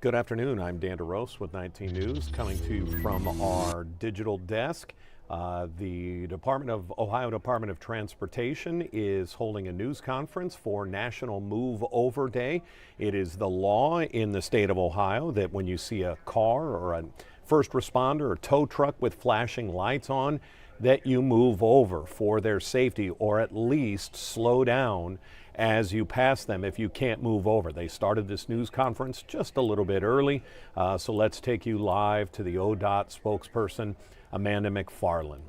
Good afternoon. I'm Dan DeRose with 19 News, coming to you from our digital desk. The Ohio Department of Transportation is holding a news conference for National Move Over Day. It is the law in the state of Ohio that when you see a car or a first responder or tow truck with flashing lights on, that you move over for their safety, or at least slow down as you pass them if you can't move over. They started this news conference just a little bit early, so let's take you live to the ODOT spokesperson, Amanda McFarland.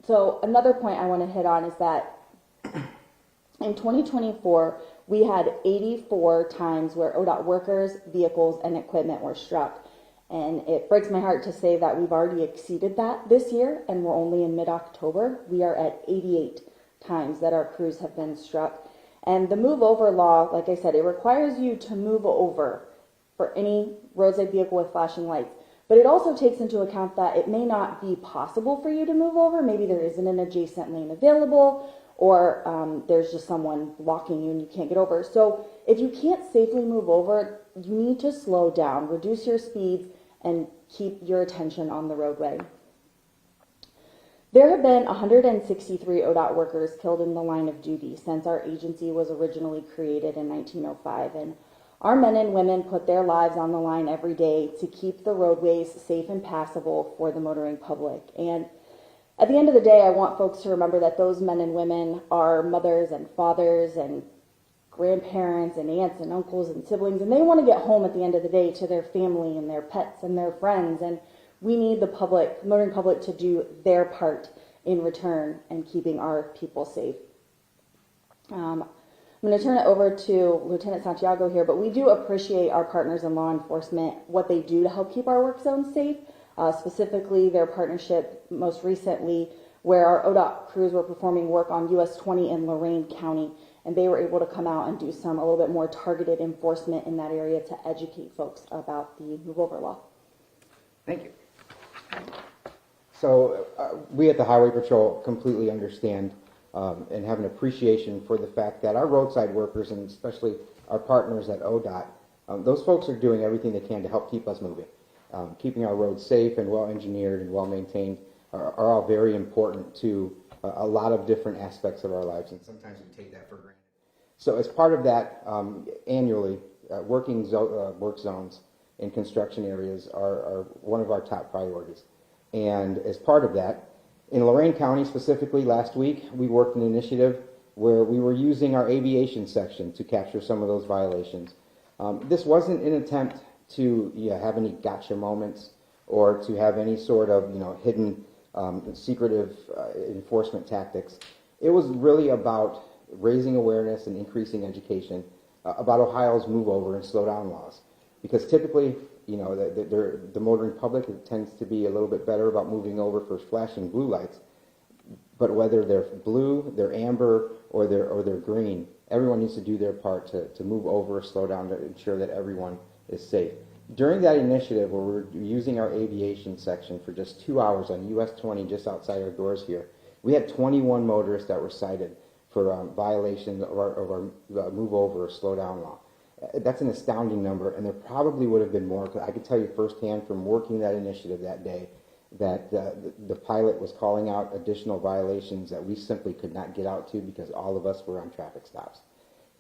So another point I want to hit on is that in 2024, we had 84 times where ODOT workers, vehicles, and equipment were struck. And it breaks my heart to say that we've already exceeded that this year, and we're only in mid-October. We are at 88 times that our crews have been struck. And the move over law, like I said, it requires you to move over for any roadside vehicle with flashing lights. But it also takes into account that it may not be possible for you to move over. Maybe there isn't an adjacent lane available, or there's just someone blocking you and you can't get over. So if you can't safely move over, you need to slow down, reduce your speeds, and keep your attention on the roadway. There have been 163 ODOT workers killed in the line of duty since our agency was originally created in 1905, and our men and women put their lives on the line every day to keep the roadways safe and passable for the motoring public. And at the end of the day, I want folks to remember that those men and women are mothers and fathers and grandparents and aunts and uncles and siblings, and they want to get home at the end of the day to their family and their pets and their friends, and we need the motoring public to do their part in return and keeping our people safe. I'm going to turn it over to Lieutenant Santiago here, but we do appreciate our partners in law enforcement, what they do to help keep our work zones safe, specifically their partnership most recently where our ODOT crews were performing work on US 20 in Lorain County, and they were able to come out and do a little bit more targeted enforcement in that area to educate folks about the move over law. Thank you. So we at the Highway Patrol completely understand and have an appreciation for the fact that our roadside workers, and especially our partners at ODOT, those folks are doing everything they can to help keep us moving. Keeping our roads safe and well engineered and well maintained are all very important to a lot of different aspects of our lives, and sometimes we take that for granted. So as part of that, annually, work zones in construction areas are one of our top priorities. And as part of that, in Lorain County specifically last week, we worked an initiative where we were using our aviation section to capture some of those violations. This wasn't an attempt to have any gotcha moments or to have any sort of hidden secretive enforcement tactics. It was really about raising awareness and increasing education about Ohio's move over and slow down laws. Because typically, the motoring public tends to be a little bit better about moving over for flashing blue lights. But whether they're blue, they're amber, or they're green, everyone needs to do their part to move over or slow down to ensure that everyone is safe. During that initiative, where we're using our aviation section for just 2 hours on US 20, just outside our doors here, we had 21 motorists that were cited for violation of our move over or slow down law. That's an astounding number, and there probably would have been more. I can tell you firsthand from working that initiative that day that the pilot was calling out additional violations that we simply could not get out to because all of us were on traffic stops.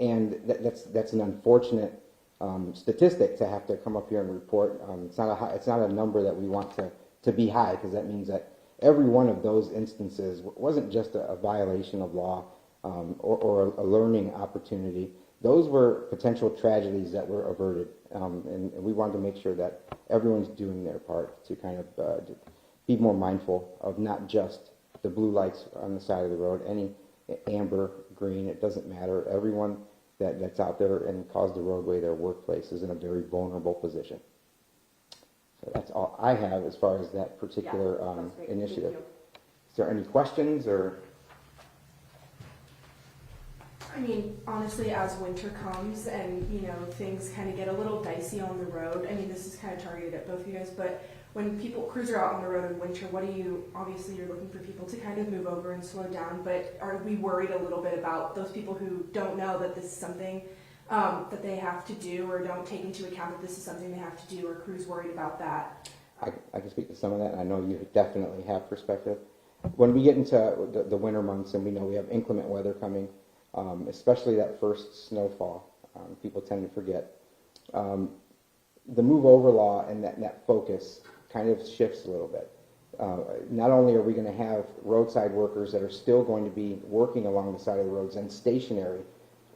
And that's an unfortunate statistic to have to come up here and report. It's not a number that we want to be high, because that means that every one of those instances wasn't just a violation of law or a learning opportunity. Those were potential tragedies that were averted, and we wanted to make sure that everyone's doing their part to kind of be more mindful of not just the blue lights on the side of the road, amber, green, it doesn't matter. Everyone that's out there and calls the roadway their workplace is in a very vulnerable position. So that's all I have as far as that particular that's great. initiative. Thank Is there any questions or? I mean, honestly, as winter comes and, you know, things kind of get a little dicey on the road, I mean, this is kind of targeted at both of you guys, but when crews are out on the road in winter, obviously you're looking for people to kind of move over and slow down, but are we worried a little bit about those people who don't know that this is something that they have to do, or don't take into account that this is something they have to do? Are crews worried about that? I can speak to some of that, and I know you definitely have perspective. When we get into the winter months and we know we have inclement weather coming, especially that first snowfall, people tend to forget. The move over law and that focus kind of shifts a little bit. Not only are we going to have roadside workers that are still going to be working along the side of the roads and stationary,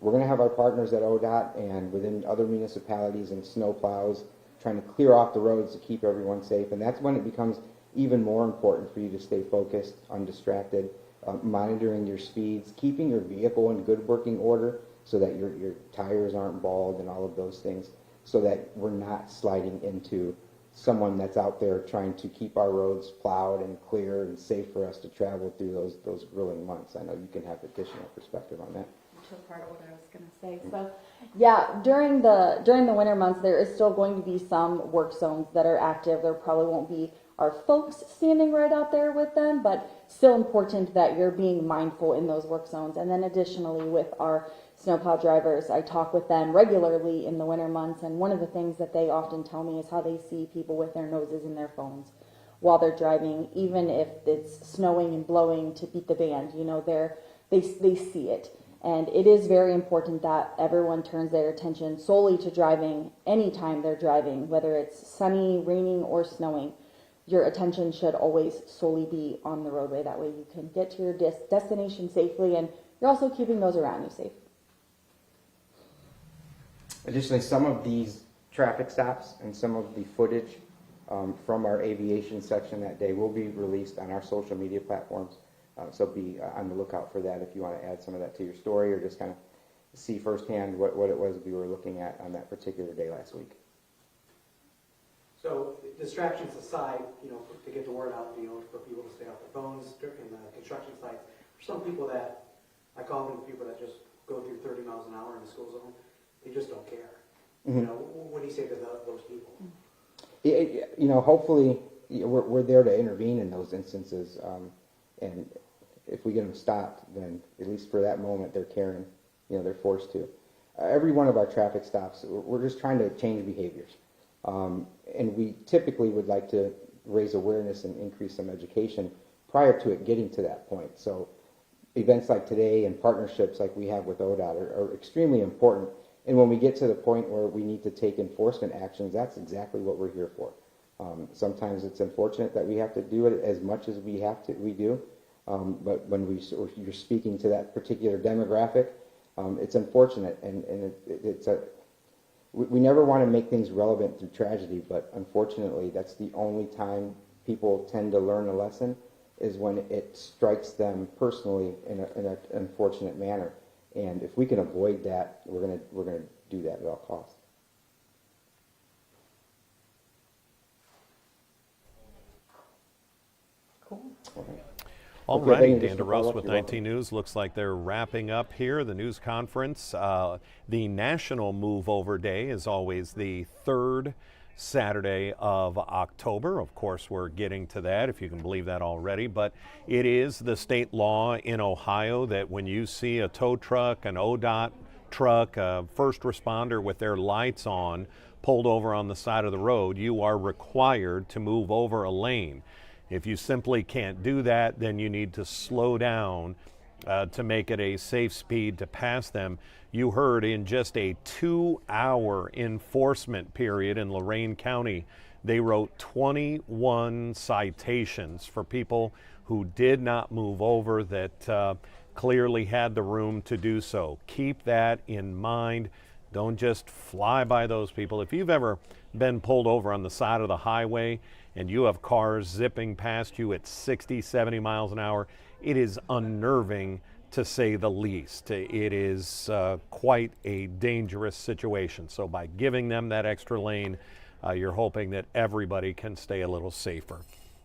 we're going to have our partners at ODOT and within other municipalities and snow plows trying to clear off the roads to keep everyone safe. And that's when it becomes even more important for you to stay focused, undistracted, monitoring your speeds, keeping your vehicle in good working order so that your tires aren't bald and all of those things, so that we're not sliding into someone that's out there trying to keep our roads plowed and clear and safe for us to travel through those grilling months. I know you can have additional perspective on that. Which was part of what I was going to say. So, yeah, during the winter months, there is still going to be some work zones that are active. There probably won't be our folks standing right out there with them, but still important that you're being mindful in those work zones. And then additionally, with our snowplow drivers, I talk with them regularly in the winter months, and one of the things that they often tell me is how they see people with their noses in their phones while they're driving, even if it's snowing and blowing to beat the band. You know, they see it. And it is very important that everyone turns their attention solely to driving anytime they're driving, whether it's sunny, raining, or snowing. Your attention should always solely be on the roadway. That way you can get to your destination safely, and you're also keeping those around you safe. Additionally, some of these traffic stops and some of the footage from our aviation section that day will be released on our social media platforms. So be on the lookout for that if you want to add some of that to your story or just kind of see firsthand what it was we were looking at on that particular day last week. So distractions aside, you know, to get the word out, you know, for people to stay off their phones in the construction sites. For some people that, I call them people that just go through 30 miles an hour in the school zone, they just don't care. Mm-hmm. You know, what do you say to those people? You know, hopefully we're there to intervene in those instances, and if we get them stopped, then at least for that moment they're caring. You know, they're forced to. Every one of our traffic stops, we're just trying to change behaviors, and we typically would like to raise awareness and increase some education prior to it getting to that point. So events like today and partnerships like we have with ODOT are extremely important. And when we get to the point where we need to take enforcement actions, that's exactly what we're here for. Sometimes it's unfortunate that we have to do it as much as we do. But when you're speaking to that particular demographic, it's unfortunate, and we never want to make things relevant through tragedy, but unfortunately, that's the only time people tend to learn a lesson is when it strikes them personally in an unfortunate manner. And if we can avoid that, we're gonna do that at all costs. Cool. Okay. All Okay, righty, thank you. Dan Just DeRose follow with up, you're 19 News. Looks like they're wrapping up here, the news conference. The National Move Over Day is always the third Saturday of October. Of course, we're getting to that, if you can believe that already, but it is the state law in Ohio that when you see a tow truck, an ODOT truck, a first responder with their lights on, pulled over on the side of the road, you are required to move over a lane. If you simply can't do that, then you need to slow down to make it a safe speed to pass them. You heard in just a 2-hour enforcement period in Lorain County, they wrote 21 citations for people who did not move over that clearly had the room to do so. Keep that in mind. Don't just fly by those people. If you've ever been pulled over on the side of the highway and you have cars zipping past you at 60, 70 miles an hour, it is unnerving to say the least. It is quite a dangerous situation. So by giving them that extra lane, you're hoping that everybody can stay a little safer.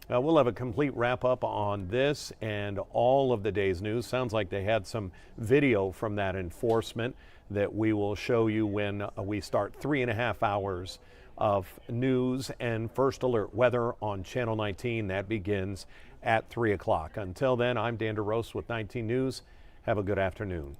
We'll have a complete wrap up on this and all of the day's news. Sounds like they had some video from that enforcement that we will show you when we start 3.5 hours of news and first alert weather on Channel 19. That begins at 3 o'clock. Until then, I'm Dan DeRose with 19 News. Have a good afternoon.